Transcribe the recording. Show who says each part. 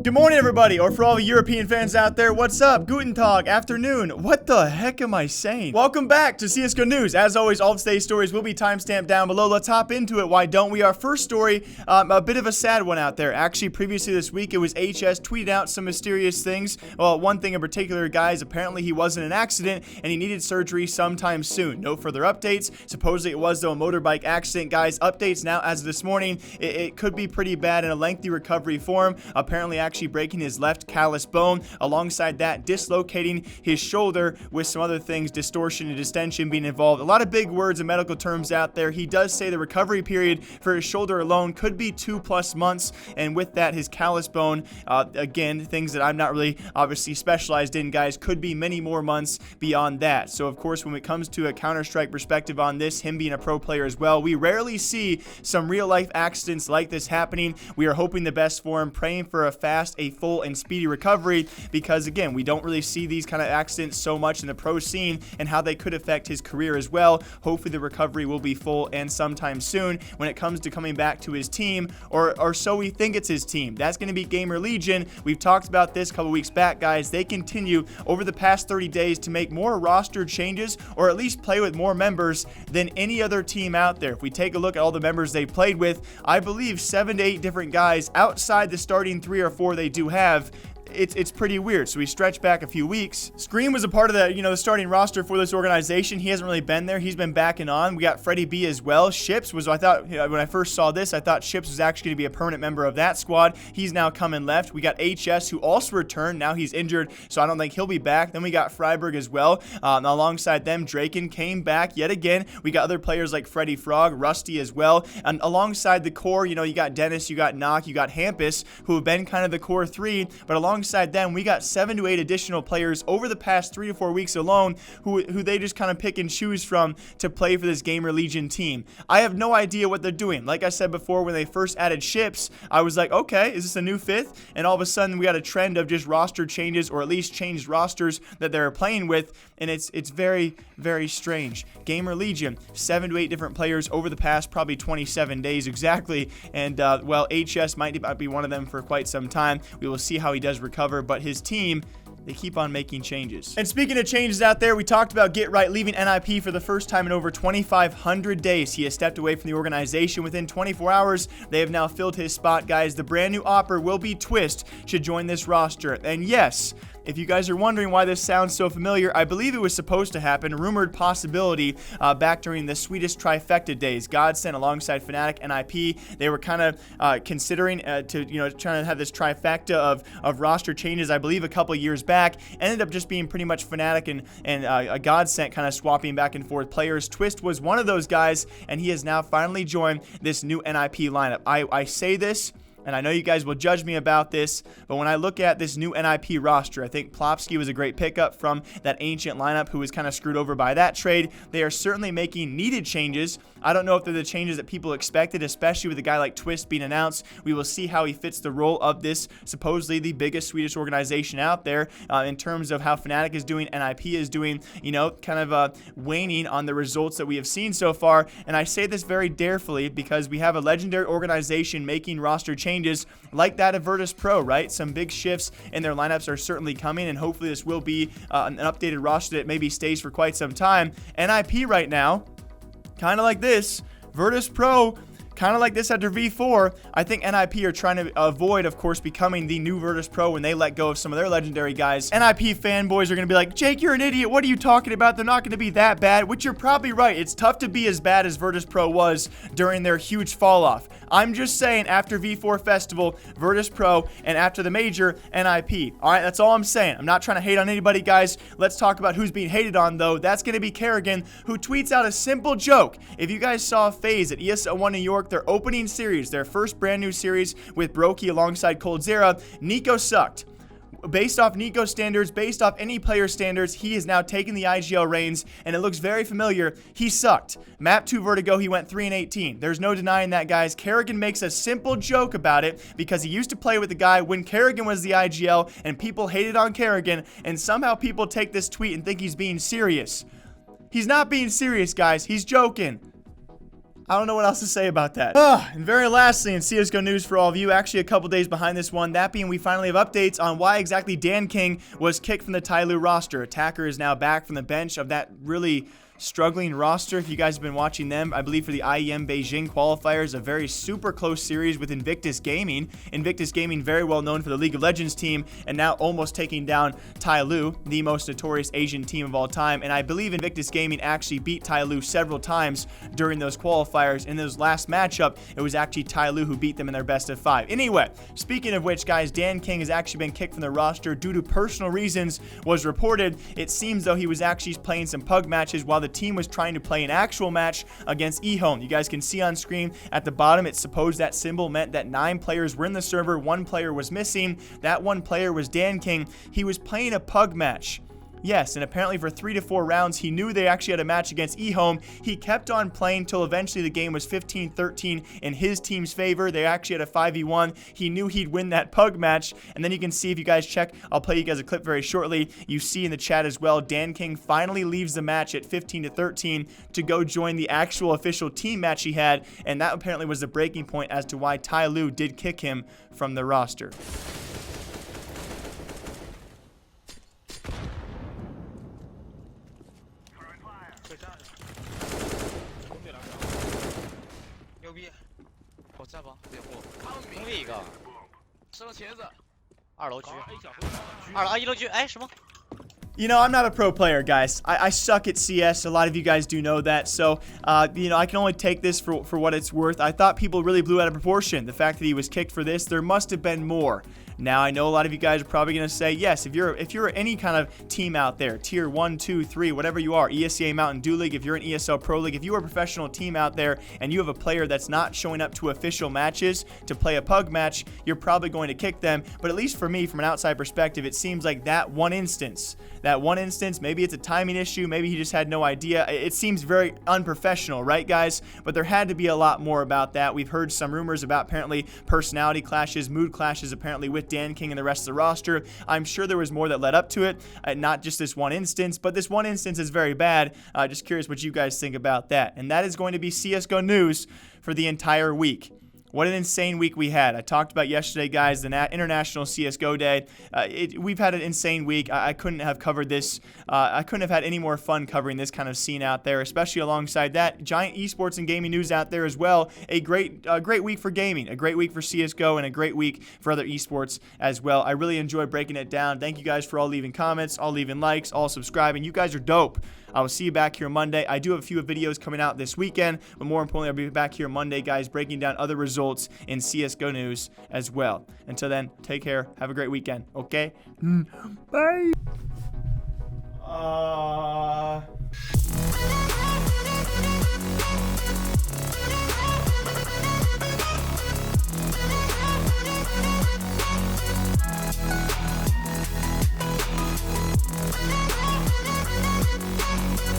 Speaker 1: Good morning, everybody, or for all the European fans out there, what's up? Guten Tag, afternoon. What the heck am I saying? Welcome back to CSGO News. As always, all of today's stories will be timestamped down below. Let's hop into it. Why don't we? Our first story, a bit of a sad one out there. Actually, previously this week, it was HS tweeted out some mysterious things. Well, one thing in particular, guys, apparently he was in an accident and he needed surgery sometime soon. No further updates. Supposedly it was, though, a motorbike accident. Guys, updates now as of this morning. It could be pretty bad in a lengthy recovery form. Apparently, actually breaking his left callus bone, alongside that dislocating his shoulder, with some other things, distortion and distension being involved. A lot of big words and medical terms out there. He does say the recovery period for his shoulder alone could be 2+ months, and with that, his callus bone, again, things that I'm not really obviously specialized in, guys, could be many more months beyond that. So of course, when it comes to a Counter-Strike perspective on this, him being a pro player as well, we rarely see some real life accidents like this happening. We are hoping the best for him, praying for a full and speedy recovery, because again, we don't really see these kind of accidents so much in the pro scene and how they could affect his career as well. Hopefully the recovery will be full and sometime soon when it comes to coming back to his team, or so we think it's his team. That's going to be GamerLegion. We've talked about this a couple weeks back, guys. They continue over the past 30 days to make more roster changes, or at least play with more members than any other team out there. If we take a look at all the members they played with, I believe 7 to 8 different guys outside the starting 3 or 4 they do have. It's pretty weird. So we stretch back a few weeks. Scream was a part of the starting roster for this organization. He hasn't really been there. He's been backing on. We got Freddie B as well. Ships was, I thought, when I first saw this, I thought Ships was actually going to be a permanent member of that squad. He's now come and left. We got HS, who also returned. Now he's injured, so I don't think he'll be back. Then we got Freiburg as well. Alongside them, Draken came back yet again. We got other players like Freddy Frog, Rusty as well. And alongside the core, you got Dennis, you got Knock, you got Hampus, who have been kind of the core 3, but alongside them, we got 7 to 8 additional players over the past 3 to 4 weeks alone who they just kind of pick and choose from to play for this GamerLegion team. I have no idea what they're doing. Like I said before, when they first added Ships, I was like, okay, is this a new 5th? And all of a sudden, we got a trend of just roster changes, or at least changed rosters that they're playing with, and it's very, very strange. GamerLegion, 7 to 8 different players over the past probably 27 days exactly, and well, HS might be one of them for quite some time. We will see how he does recover, but his team, they keep on making changes. And speaking of changes out there, we talked about Get Right leaving NiP for the first time in over 2,500 days. He has stepped away from the organization within 24 hours. They have now filled his spot, guys. The brand new Opper will be Twist, should join this roster. And yes, if you guys are wondering why this sounds so familiar, I believe it was supposed to happen, rumored possibility, back during the Swedish trifecta days. Godsend alongside Fnatic and NiP, they were kind of considering trying to have this trifecta of roster changes, I believe a couple years back. Ended up just being pretty much Fnatic and a Godsend kind of swapping back and forth players. Twist was one of those guys, and he has now finally joined this new NiP lineup. I say this, and I know you guys will judge me about this, but when I look at this new NiP roster, I think Plopsky was a great pickup from that ancient lineup who was kind of screwed over by that trade. They are certainly making needed changes. I don't know if they're the changes that people expected, especially with a guy like Twist being announced. We will see how he fits the role of this supposedly the biggest Swedish organization out there, in terms of how Fnatic is doing, NiP is doing, kind of waning on the results that we have seen so far. And I say this very darefully because we have a legendary organization making roster changes like that of Virtus Pro, right? Some big shifts in their lineups are certainly coming, and hopefully this will be an updated roster that maybe stays for quite some time. NiP right now, kind of like this. Virtus Pro, kind of like this after V4. I think NiP are trying to avoid, of course, becoming the new Virtus Pro when they let go of some of their legendary guys. NiP fanboys are going to be like, Jake, you're an idiot. What are you talking about? They're not going to be that bad, which you're probably right. It's tough to be as bad as Virtus Pro was during their huge fall off. I'm just saying, after V4 Festival, Virtus Pro, and after the major, NiP. All right, that's all I'm saying. I'm not trying to hate on anybody, guys. Let's talk about who's being hated on, though. That's going to be Karrigan, who tweets out a simple joke. If you guys saw FaZe at ESL 1 New York, their opening series, their first brand new series with Brokey alongside Coldzera, Niko sucked. Based off Niko standards, based off any player standards, he has now taken the IGL reins, and it looks very familiar. He sucked. Map 2 Vertigo, he went 3-18. There's no denying that, guys. Karrigan makes a simple joke about it because he used to play with the guy when Karrigan was the IGL, and people hated on Karrigan, and somehow people take this tweet and think he's being serious. He's not being serious, guys. He's joking. I don't know what else to say about that. And very lastly, in CSGO news for all of you, actually a couple days behind this one, that being we finally have updates on why exactly Danking was kicked from the Tyloo roster. Attacker is now back from the bench of that really struggling roster. If you guys have been watching them, I believe for the IEM Beijing qualifiers, a very super close series with Invictus Gaming. Invictus Gaming, very well known for the League of Legends team, and now almost taking down Tyloo, the most notorious Asian team of all time. And I believe Invictus Gaming actually beat Tyloo several times during those qualifiers. In those last matchup, it was actually Tyloo who beat them in their best of 5. Anyway, speaking of which, guys, Danking has actually been kicked from the roster due to personal reasons, was reported. It seems though he was actually playing some pug matches while the team was trying to play an actual match against eHome. You guys can see on screen at the bottom, it's supposed that symbol meant that 9 players were in the server, 1 player was missing. That 1 player was Danking. He was playing a pug match. Yes, and apparently for 3 to 4 rounds, he knew they actually had a match against eHome. He kept on playing till eventually the game was 15-13 in his team's favor. They actually had a 5v1. He knew he'd win that pug match. And then you can see, if you guys check, I'll play you guys a clip very shortly. You see in the chat as well, Danking finally leaves the match at 15-13 to go join the actual official team match he had. And that apparently was the breaking point as to why Tyloo did kick him from the roster. You know, I'm not a pro player, guys. I suck at CS. A lot of you guys do know that. So, you know, I can only take this for what it's worth. I thought people really blew out of proportion. The fact that he was kicked for this, there must have been more. Now, I know a lot of you guys are probably going to say, yes, if you're any kind of team out there, tier 1, 2, 3, whatever you are, ESEA Mountain Dew League, if you're an ESL Pro League, if you are a professional team out there and you have a player that's not showing up to official matches to play a pug match, you're probably going to kick them. But at least for me, from an outside perspective, it seems like that one instance, maybe it's a timing issue, maybe he just had no idea. It seems very unprofessional, right, guys? But there had to be a lot more about that. We've heard some rumors about apparently personality clashes, mood clashes apparently with Danking and the rest of the roster. I'm sure there was more that led up to it, not just this one instance, but this one instance is very bad. Just curious what you guys think about that. And that is going to be CSGO news for the entire week. What an insane week we had. I talked about yesterday, guys, the International CSGO Day. We've had an insane week. I couldn't have covered this. I couldn't have had any more fun covering this kind of scene out there, especially alongside that. Giant esports and gaming news out there as well. A great week for gaming, a great week for CSGO, and a great week for other esports as well. I really enjoyed breaking it down. Thank you guys for all leaving comments, all leaving likes, all subscribing. You guys are dope. I will see you back here Monday. I do have a few videos coming out this weekend, but more importantly, I'll be back here Monday, guys, breaking down other results in CSGO news as well. Until then, take care. Have a great weekend, okay? Bye.